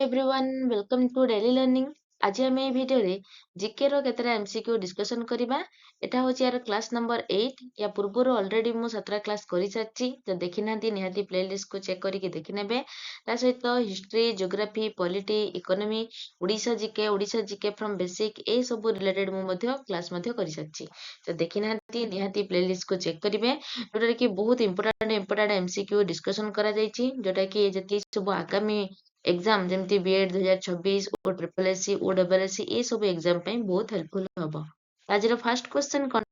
Everyone welcome to daily learning. आज आम video GK रो केतरा एमसीक्यू डिस्कशन करबा। एटा होची यार क्लास नंबर 8। या पूर्वर ऑलरेडी मु 17 क्लास करि सारची। तो देखि नांती निहाती प्लेलिस्ट को चेक करके देखि नेबे। ता सहित history, geography, polity, economy, Odisha GK from basic ए सब रिलेटेड मु मध्य क्लास मध्य करि सारची। तो देखि नांती निहाती प्लेलिस्ट को चेक करिवे। जोटा कि बहुत इंपोर्टेंट एमसीक्यू डिस्कशन करा जायची, जोटा कि जति सब आगामी एग्जाम जमती बीएड 2026 ओ ट्रिपल एससी ओ डबल एससी ये सब एग्जाम पे बहुत हेल्पफुल हम। आज फर्स्ट क्वेश्चन कौन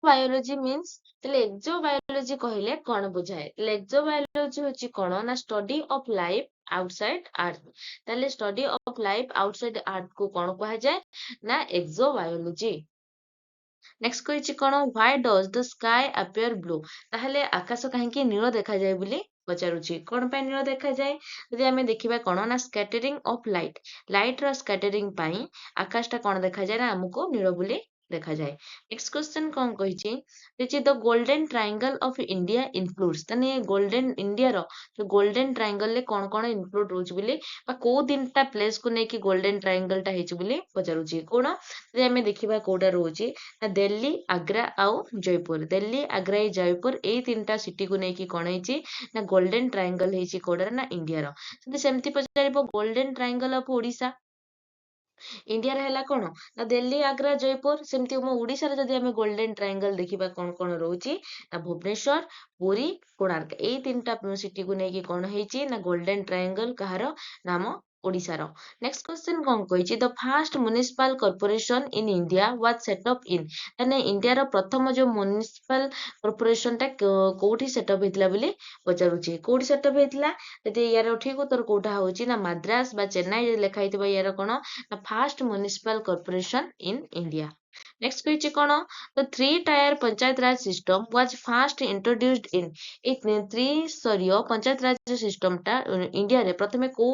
बायोलॉजी मीन्स एक्सोबायोलॉजी कहले कौन बुझाए। एक्सोबायोलॉजी होची कौन ना study of life outside earth. Study of life outside earth को कौन कहा जाए ना एक्सोबायोलॉजी। नेक्स्ट कहिछि कोन why does the sky appear blue. ताहले आकाश काहेकि नील देखा जाय बुली पचारुछि। कोन पे नील देखा जाय जदि हमें देखिबा कोन ना स्कैटरिंग ऑफ लाइट रो स्कैटरिंग पई आकाश टा कोन देखा जाय ना हमको नील बुली देखा जाय। नेक्स्ट क्वेश्चन कोन कहिछि दिछि the golden triangle of India includes. तने गोल्डन इंडिया रो जो गोल्डन ट्रायंगल ले कोन कोन इंक्लूड होछि बुली बा को दिनटा प्लेस को नै कि गोल्डन ट्रायंगल टा हेछि बुली पचारुछि। कोन जदि हमें देखिबा कोडा रोछि दिल्ली आग्रा आउ जयपुर। दिल्ली आग्रा जयपुर यही 3टा सिटी को लेकिन कौन है ना गोल्डन ट्रायंगल है कोडर ना इंडिया सेमती पचार golden triangle of Odisha India है कौन ना दिल्ली आग्रा जयपुर। सेमती मो ओडिशा जदि हमें गोल्डन ट्रायंगल देखिबा कौन कौन रोची ना भुवनेश्वर पुरी कोणार्क यही 3टा सिटी को लेकिन कौन है ना गोल्डन ट्रायंगल कहार नाम ओडिशार। नेक्स्ट क्वेश्चन कौन कहिछि the first municipal corporation in India was set up in. यानी इंडिया रो प्रथम जो म्युनिसिपल कॉर्पोरेशन टा कोठी सेटअप हेतला बोली पचारुछि। कोठी सेटअप हेतला जदि यार ठीक उत्तर कोठा होछि ना मद्रास बा चेन्नई लेखा हितबा यार कोन ना first municipal corporation in India. Next कहिछि कोन the 3 tier panchayat raj system was first introduced in. ए त्रिस्तरीय पंचायत राज सिस्टम टा इंडिया रे प्रथमे को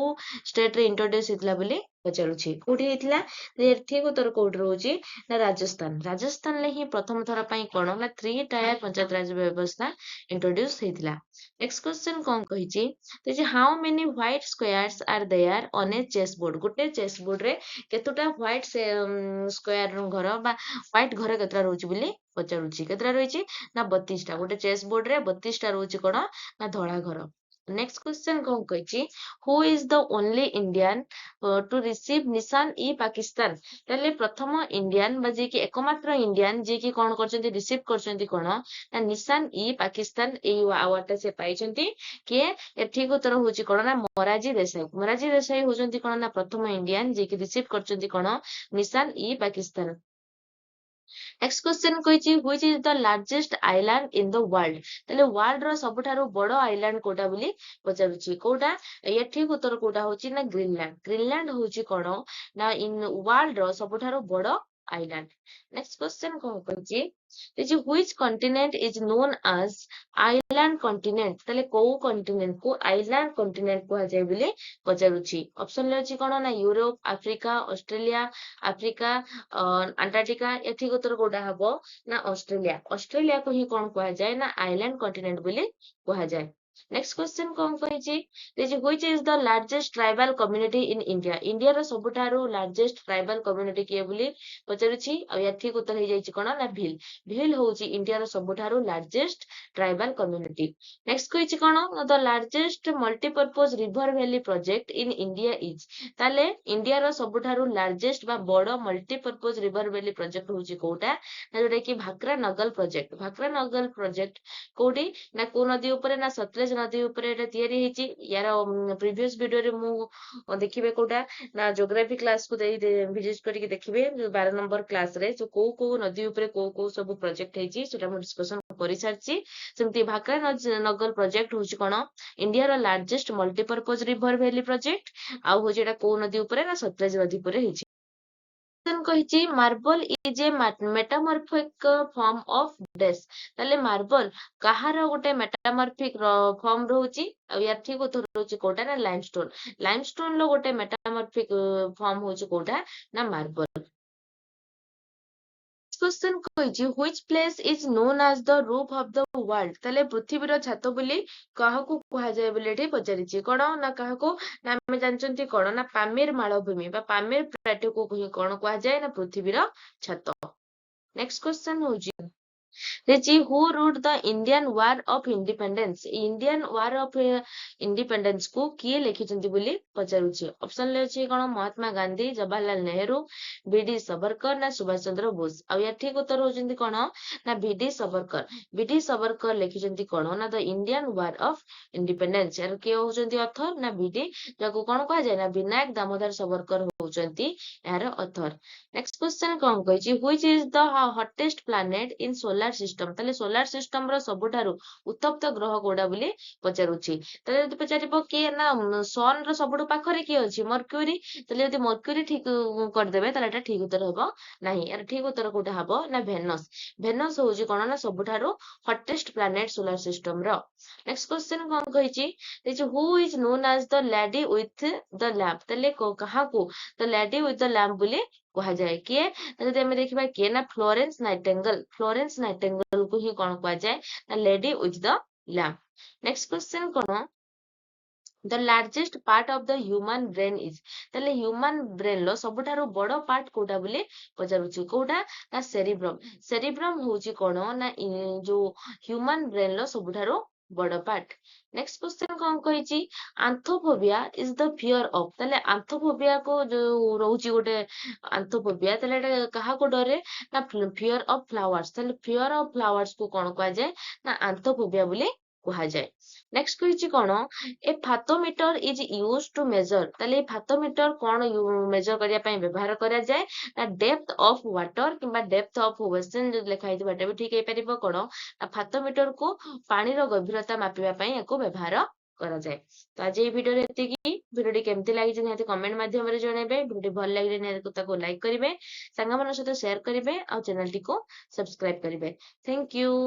स्टेट रे इंट्रोड्यूस हितला बोली पचारुछि। कोठी हितला ठीक उत्तर कोठी रोछि ना राजस्थान। राजस्थान ले ही प्रथम थर पई कोन ना 3 टायर पंचायत राज व्यवस्था इंट्रोड्यूस हेतिला। नेक्स्ट क्वेश्चन कोन कहिछि जे how many white squares are there on a chess board. गुटे चेस बोर्ड रे केतुटा व्हाइट स्क्वायर घर बा व्हाइट घर केतरा रोछि बोली पचारुछि। केतरा रहिछि ना 32टा। गुटे चेस बोर्ड रे 32टा रोछि कोन ना धळा घर। नेक्स्ट क्वेश्चन कोन कहिछि who is the only Indian to receive Nishan e Pakistan. ताले प्रथम इंडियन बा जे कि एकमात्र इंडियन जे कि कोन करछन्ती रिसीव करछन्ती कोन ना निशान ई पाकिस्तान ए अवार्ड ता से पाइछन्ती के ए ठीक उत्तर होछि कोन ना मोरारजी देसाई। मोरारजी देसाई होछन्ती कोन ना प्रथम इंडियन जे कि रिसीव करछन्ती कोन निशान ई पाकिस्तान। नेक्स्ट क्वेश्चन कहिछि which is the largest island in the world. ताले वर्ल्ड रो सबठारो बडो आइलैंड कोटा बोली पचारुछि। कोटा ये ठीक उत्तर कोटा होछि ना ग्रीनलैंड। ग्रीनलैंड होछि कोन ना इन वर्ल्ड रो सबठारो बडो आइलैंड। नेक्स्ट क्वेश्चन कोन कहिछि जे which continent is known as island continent. ताले को कॉन्टिनेंट को आइलैंड कॉन्टिनेंट को जाय बोली पचारुछि। ऑप्शन ले अछि कोन ना Europe Africa Australia Africa Antarctica ये ठीक उत्तर कोटा हबो ना ऑस्ट्रेलिया। ऑस्ट्रेलिया को ही कोन कहा जाय ना आइलैंड कॉन्टिनेंट बोली कहा जाय। नेक्स्ट क्वेश्चन कोन कहिछि जे which is the largest tribal community in India. India रो सबठारो लार्जेस्ट ट्राइबल कम्युनिटी के बोली पचारुछि। आ या ठीक उत्तर हे जायछि कोन ना भील। भील होछि इंडिया रो सबठारो लार्जेस्ट ट्राइबल कम्युनिटी। नेक्स्ट कहिछि कोन the largest multipurpose river valley project in India is. ताले इंडिया रो सबठारो लार्जेस्ट बा बडो मल्टीपर्पज रिवर वैली प्रोजेक्ट होछि कोटा ना जोटा कि भाकरा नगल प्रोजेक्ट। भाकरा नगल प्रोजेक्ट कोडी ना को नदी ऊपर ना सतलेज नदी ऊपर एटा तयारी हेछि। यार प्रीवियस वीडियो रे मु देखिबे कोटा ना ज्योग्राफी क्लास को विजिट करके देखिबे 12 नंबर क्लास रे जो को नदी ऊपर को सब प्रोजेक्ट हेछि सेटा मु डिस्कशन करि सारछि। सेमती भाकरा नगल प्रोजेक्ट होछि कोन इंडिया रो largest multipurpose river valley project आ हो जेटा को नदी ऊपर ना सतलेज नदी ऊपर हेछि। कहिछि marble is a metamorphic form of डेस। ताले मार्बल कहार गोटे मेटामॉर्फिक फॉर्म रहउछि आ या ठीक उत्तर रहउछि कोटा ना लाइमस्टोन। लाइमस्टोन लो गोटे मेटामॉर्फिक फॉर्म होछि कोटा ना मार्बल। क्वेश्चन कहिछि which place is known as the roof of the world तले पृथ्वीर छात बोली काहाकू कुहा जाय बोली एठी पचारिछि कोन ना काहाकू ना हम जानचंती कोन ना पामीर मालभूमि बा पामीर प्लेटो को कोन कुहा जाय ना पृथ्वीर छात। नेक्स्ट क्वेश्चन होछि Richi, who wrote the Indian War of Independence? Indian War of Independence को किए लिखिଛନ୍ତି ବୋଲି ପଚାରୁଛି। ଅପସନ ରେ ଅଛି କଣ ମହାତ୍ମା ଗାନ୍ଧୀ, ଜବାହରଲାଲ ନେହେରୁ, ବିଡି ସବରକର ନା ସୁଭାଷ ଚନ୍ଦ୍ର ବୋଷ। ଆଉ ୟା ଠିକ ଉତ୍ତର ହଉଛନ୍ତି କଣ ନା ବିଡି ସବରକର। ବିଡି ସବରକର ଲେଖିଛନ୍ତି କଣ ନା ଦ ଇଣ୍ଡିଆନ ୱାର ଅଫ ଇଣ୍ଡିପେଣ୍ଡେନ୍ସ। ଏହାର କିଏ ହଉଛନ୍ତି ଅଥର ନା ବିଡି, ଯାହାକୁ କଣ କୁହାଯାଏ ନା ବିନାୟକ ଦାମୋଦର ସବରକର ହଉଛନ୍ତି ଏହାର ଅଥର। ନେକ୍ସଟ କ୍ୱେଶ୍ଚନ କଣ କହିଛି which is the hottest planet in solar system ତାହେଲେ solar system ର ସବୁଠାରୁ ଉତ୍ତପ୍ତ ଗ୍ରହ କୋଉଟା ବୋଲି ପଚାରୁଛି। ତାହେଲେ ଯଦି ପଚାରିବ କିଏ ନା ସନ୍ ର ସବୁଠୁ ପାଖରେ କିଏ ଅଛି ମର୍କ୍ୟୁରୀ, ତାହେଲେ ଯଦି ମର୍କ୍ୟୁରୀ ଠିକ କରିଦେବେ ତାହେଲେ ଏଟା ଠିକ ଉତ୍ତର ହେବ ନାହିଁ। ଏର ଠିକ ଉତ୍ତର କୋଉଟା ହବ ନା ଭେନସ୍। ଭେନସ୍ ହଉଛି କଣ ନା ସବୁଠାରୁ ହଟେଷ୍ଟ ପ୍ଲାନେଟ solar system ର। ନେକ୍ସଟ କ୍ୱେଶ୍ଚନ କଣ କହିଛି who is known as the lady with the lamp ତାହେଲେ କାହାକୁ the lady with the lamp ବୋଲି କୁହାଯାଏ। କିଏ ଯଦି ଆମେ ଦେଖିବା କିଏ ନା ଫ୍ଲୋରେନ୍ସ ନାଇଟିଙ୍ଗେଲ। ଫ୍ଲୋରେନ୍ସ ନାଇଟିଙ୍ଗେଲ କୁ ହିଁ କଣ କୁହାଯାଏ ନା lady with the lamp. Next question କଣ the largest part of the human brain is ତାହେଲେ ହ୍ୟୁମାନ ବ୍ରେନ ର ସବୁଠାରୁ ବଡ ପାର୍ଟ କୋଉଟା ବୋଲି ପଚାରୁଛି। କୋଉଟା ନା ସେରିବ୍ରମ। ସେରିବ୍ରମ ହଉଛି କଣ ନା ଯୋଉ ହ୍ୟୁମାନ ବ୍ରେନ ର ସବୁଠାରୁ ବଡ ପାର୍ଟ। ନେକ୍ସଟ କ୍ୱେଶ୍ଚନ କଣ କହିଛି ଆନ୍ଥୋଫୋବିଆ ଇଜ ଦ ଫିଅର ଅଫ ତାହେଲେ ଆନ୍ଥୋଫୋବିଆ କୁ ଯୋଉ ରହୁଛି ଗୋଟେ ଆନ୍ଥୋଫୋବିଆ ତାହେଲେ ଏଟା କାହାକୁ ଡରେ ନା ଫିଅର ଅଫ ଫ୍ଲାୱାର୍ସ। ତାହେଲେ ଫିଅର ଅଫ ଫ୍ଲାୱାର୍ସ କୁ କଣ କୁହାଯାଏ ନା ଆନ୍ଥୋଫୋବିଆ ବୋଲି କୁହାଯାଏ। ନେକ୍ସଟ କହିଛି କଣ ଏ ଫାଥୋମିଟର ଇଜ ୟୁଜ ଟୁ ମେଜର ତାହେଲେ ଏ ଫାଥୋମିଟର କଣ ମେଜର କରିବା ପାଇଁ ବ୍ୟବହାର କରାଯାଏ ନା ଡେପ୍ଥ ଅଫ ୱାଟର କିମ୍ବା ଡେପ୍ଥ ଅଫ ଓସେନ ଯଦି ଲେଖା ହେଇଥିବ ଏଟା ବି ଠିକ ହେଇପାରିବ କଣ ନା ଫାଥୋମିଟର କୁ ପାଣିର ଗଭୀରତା ମାପିବା ପାଇଁ ୟାକୁ ବ୍ୟବହାର କରାଯାଏ। ତ ଆଜି ଏଇ ଭିଡିଓରେ ଏତିକି। ଭିଡିଓଟି କେମିତି ଲାଗିଛି ନିହାତି କମେଣ୍ଟ ମାଧ୍ୟମରେ ଜଣେଇବେ। ଭିଡିଓଟି ଭଲ ଲାଗିଲେ ନିହାତି ତାକୁ ଲାଇକ କରିବେ, ସାଙ୍ଗମାନଙ୍କ ସହିତ ସେୟାର କରିବେ ଆଉ ଚ୍ୟାନେଲଟିକୁ ସବସ୍କ୍ରାଇବ କରିବେ। Thank you.